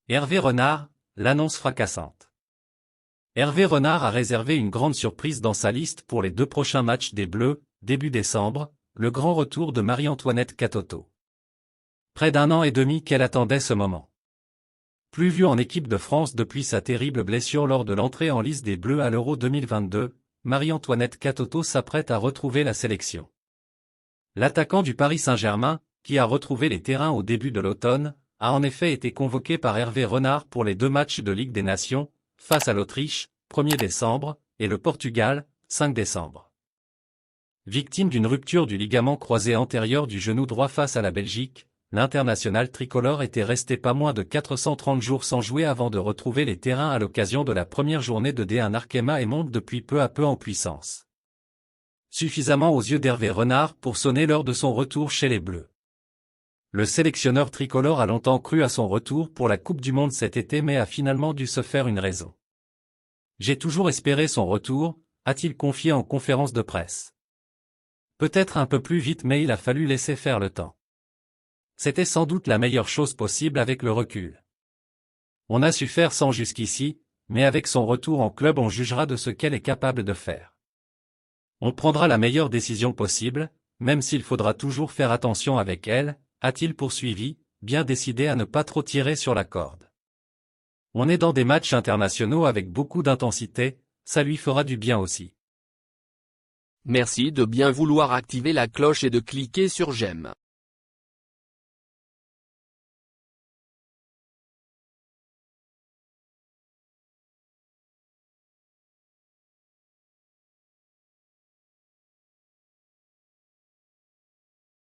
Hervé Renard, l'annonce fracassante. Hervé Renard a réservé une grande surprise dans sa liste pour les 2 prochains matchs des Bleus, début décembre, le grand retour de Marie-Antoinette Katoto. Près d'1 an et demi qu'elle attendait ce moment. Plus vue en équipe de France depuis sa terrible blessure lors de l'entrée en lice des Bleus à l'Euro 2022, Marie-Antoinette Katoto s'apprête à retrouver la sélection. L'attaquant du Paris Saint-Germain, qui a retrouvé les terrains au début de l'automne, a en effet été convoqué par Hervé Renard pour les 2 matchs de Ligue des Nations, face à l'Autriche, 1er décembre, et le Portugal, 5 décembre. Victime d'une rupture du ligament croisé antérieur du genou droit face à la Belgique, l'international tricolore était resté pas moins de 430 jours sans jouer avant de retrouver les terrains à l'occasion de la première journée de D1 Arkema et monte depuis peu à peu en puissance. Suffisamment aux yeux d'Hervé Renard pour sonner l'heure de son retour chez les Bleus. Le sélectionneur tricolore a longtemps cru à son retour pour la Coupe du Monde cet été mais a finalement dû se faire une raison. J'ai toujours espéré son retour, a-t-il confié en conférence de presse. Peut-être un peu plus vite mais il a fallu laisser faire le temps. C'était sans doute la meilleure chose possible avec le recul. On a su faire sans jusqu'ici, mais avec son retour en club on jugera de ce qu'elle est capable de faire. On prendra la meilleure décision possible, même s'il faudra toujours faire attention avec elle, a-t-il poursuivi, bien décidé à ne pas trop tirer sur la corde. On est dans des matchs internationaux avec beaucoup d'intensité, ça lui fera du bien aussi. Merci de bien vouloir activer la cloche et de cliquer sur j'aime.